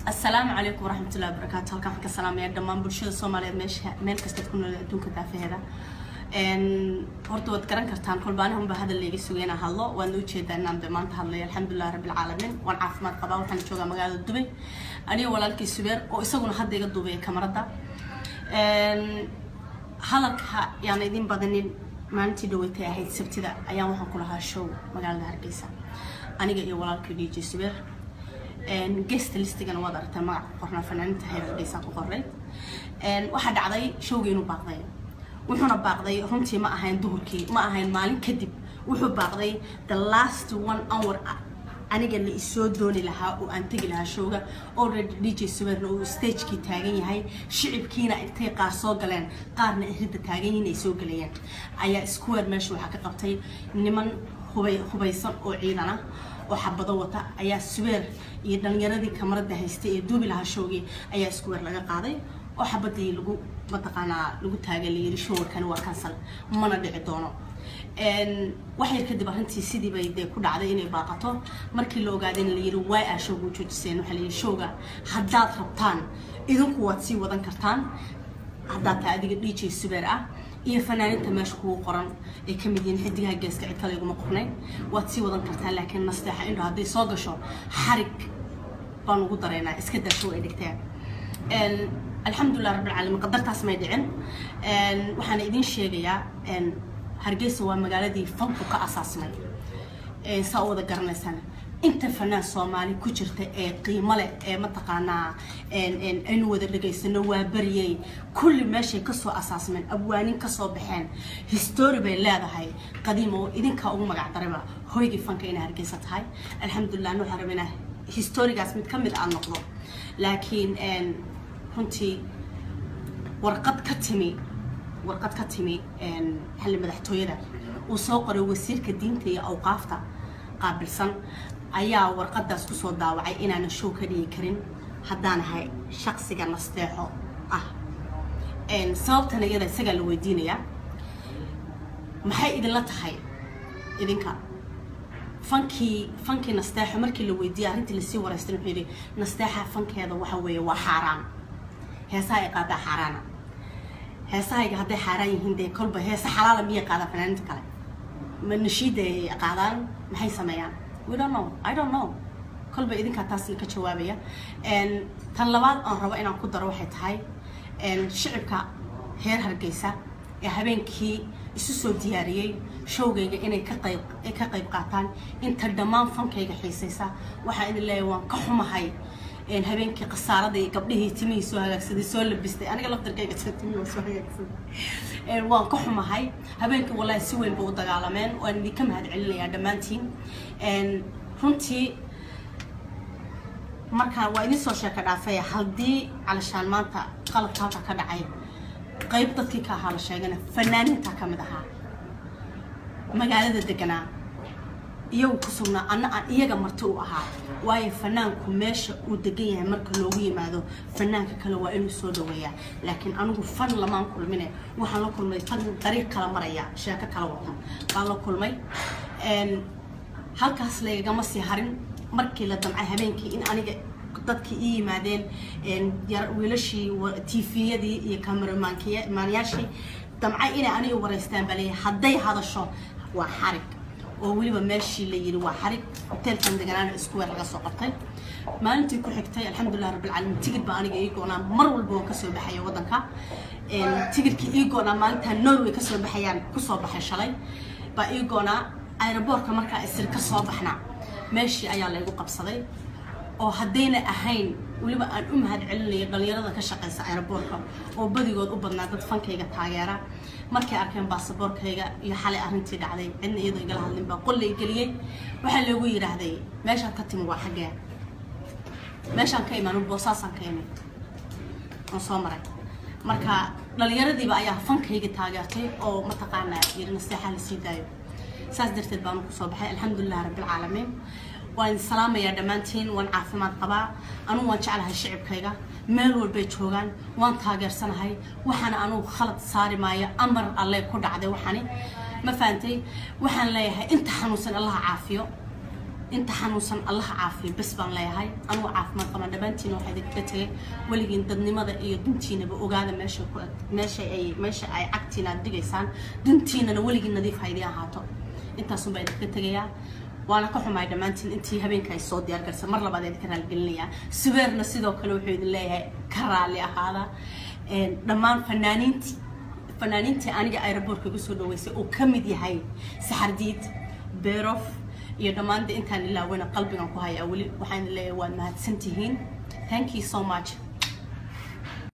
السلام عليكم ورحمة الله وبركاته. هلكان waxaan ka salaamayaa dhammaan bulshada Soomaaliyeed meel kasta ku nool adduunka daafaheeda. Horta waad garan kartaan kolbaanahan ba hadal leeyahay sugeena hadlo waan u jeedaa inaan maanta hadlayo alxamdulillaah rabbil caalamiin waan caafimaad qabaa waxaan joogaa magaalada Dubai aniga walaalkii Subeer oo isaguna hadda iga duubay kamarada halka yani idin badanin maalintii dhaweeytay ahayd sabtida ayaan waxaan ku lahaa show magaalada Hargeysa aniga iyo walaalkii DJ Subeer guest listigan wada aragtay magac qorna fanaanada Hargeysa ku qoray waxa dhacday showgeenu baaqday wuxuuna baaqday runtii ma ahayn duhurkii ma ahayn maalin kadib wuxuu baaqday the last 1 hour aniga la isoo dooni lahaa oo aan tagi lahaa showga already DJ Subeerna uu stage-kii taagan yahay shicibkiina intay qaar soo galeen qaarna iridda taagan yihiin ay soo galayeen ayaa square meesha waxa ka qabtay niman hubaysan oo ciidan ah oo xabado wata ayaa Subeer iyo dhalinyaradii kamarada haystay ee duubi lahaa showgii ayaa square laga qaaday oo xabadii lagu lagu taageelay showrkan waa cancel mana dhici doono waxay kadib arintii sidii bay ku dhacday inay baaqato markii la ogaaday in la yiri way ah showgu joojiseen waxa la yiri showga haddaad rabtaan idinku waad sii wadan kartaan haddaad adiga DJ Subeer ah iyo fanaaniinta meesha ku qoran ee kamid yihiin xidigaha geeska cid kale iguma qornay waad sii wadan kartaan laakiin nasteexa indho haday soo gasho xarig baan ugu dareynaa iska dasho ay dhigteen alxamdulillaah rabbil caalamiin qadartaas may dhicin waxaan idin sheegayaa Hargeysa waa magaaladii fanku ka asaasmay saa wada garanaysaan inta fanaan Soomaali ku jirta ee qiimo leh ee ma taqaanaa in wada dhageysano waa bariyay kulli meeshay ka soo asaasmeen abwaanin ka soo baxeen history bay leedahay qadiimo idinka ugu magac dareba hoygii fanka in Hargeysa tahay alxamdulillaah waxaan rabinaa historygaas mid kamid ah noqdo laakiin runtii warqad ka timi xilli madaxtooyada uu soo qoray wasiirka diinta iyo awqaafta qaabilsan ayaa warqadaas ku soo daawacay inaan show ka dhigi karin haddaan ahay shakhsiga nasteexo ah sababtana iyada isaga la weydiinaya maxay idin la tahay idinka fanki nasteexo markii la weydiiyay arintii la sii wareystay wuxuu yiri nasteexa fankeeda waxa weeye waa xaraan heesaha ay qaada xaraana heesaha haday xaraan yihiin de kolba heesa xalaal miya qaada fanaaniinta kale ma nashiida ay qaadaan maxay sameeyaan we don't know kolba idinka taas ka jawaabaya tan labaad aan rabo inaan ku daro waxay tahay shicibka heer Hargeysa ee habeenkii isu soo diyaariyay showgayga inay ka qayb qaataan inta dhammaan fankayga xiisaysa waxa in leeyahay waan ka xumahay habeenkii qasaarada iyo gabdhihii timihii soo hagaagsaday soo labistay aniga laftarkayga timihii soo hagaagsaday waan ka xumahay habeenkii wallahi si weyn buu u dagaalameen waan idinka mahad celinayaa dhammaantiin runtii marka waa idin soo sheeka dhaafay haddii calashaan maanta qalabka halka ka dhacay qayb dadkii ka ahaa la sheegana fanaaniinta ka mid ahaa magaalada deganaa iyagu ku sugnaa anna aan iyaga marti u ahaa waayo fanaanku meesha uu degan yahay marka loogu yimaado fanaanka kale waa inuu soo dhaweeyaa laakiin anigu fan lamaan kulmine waxaan la kulmay fan dariiq kala maraya sheeko kala watan baan la kulmay halkaas leegama sii harin markii la damcay habeenkii in aniga dadkii ii yimaadeen wiilashii TV-yadii iyo kameramaanyaashii damcay inay aniga wareystaan balay hadday hadasho waa xarig oo waliba meeshii la yiri waa xarig hotelkan deganaan square laga soo qabtay maalintii ku xigtay alxamdulillaah rabbil caalamiin tigid baa aniga ii go'naa mar walba oo ka soo baxay wadanka tigidkii ii go'naa maalinta Norway ka soo baxayaan ku soo baxay shalay baa ii go'naa aeroboortka markaa isir ka soo baxna meeshii ayaa la igu qabsaday oo hadayna ahayn waliba aan u mahad celinay dhalinyarada ka shaqeysa aeroboortka oo badigood u badnaa dad fankayga taageera markay arkeen baasaboorkayga iyo xalay arintii dhacday cidna iyadoo igala hadlin baa qolay galiyay waxa lagu yiraahday meesha ka timi waa xagee meeshaan ka imaan boosaasan ka imid oo soo maray marka dhalinyaradiiba ayaa fankayga taageertay oo ma taqaanaa yirna nasteexa la sii daayo saas darteed baan ku soo baxay alxamdulillaah rabbil caalamiin waan salaamayaa dhammaantiin waan caafimaad qabaa anigu waan jeclahay shicibkayga meel walbay joogaan waan taageersanahay waxaan anigu khalad saari maayo amar alle ku dhacday waxani ma faantay waxaan leeyahay inta xanuunsan Allah caafiyo انت حنوصن الله عافية بس بان لي هاي أنا عاف ما طبعا دبنتين واحد كتير ولكن دنيا ماذا إيه دنتين بوجادة ماشي أي عكتنا دقيسان دنتين أنا ولكن نضيف هيدي هاتو انت صنبا كتير وانا كحوم هاي دمانتين انتي هبين كاي صوت ديال قرصة مرة بعد كنا القلنية سبيرنا سيدو كلو حيد الله كرالي هذا دمان فنانينتي أنا أيربورك بسود ويسي وكمدي هاي سحرديت بيروف يا دمان دي انت اللي وين قلبي نكو هاي أولي وحين اللي وان ما هتسنتهين thank you so much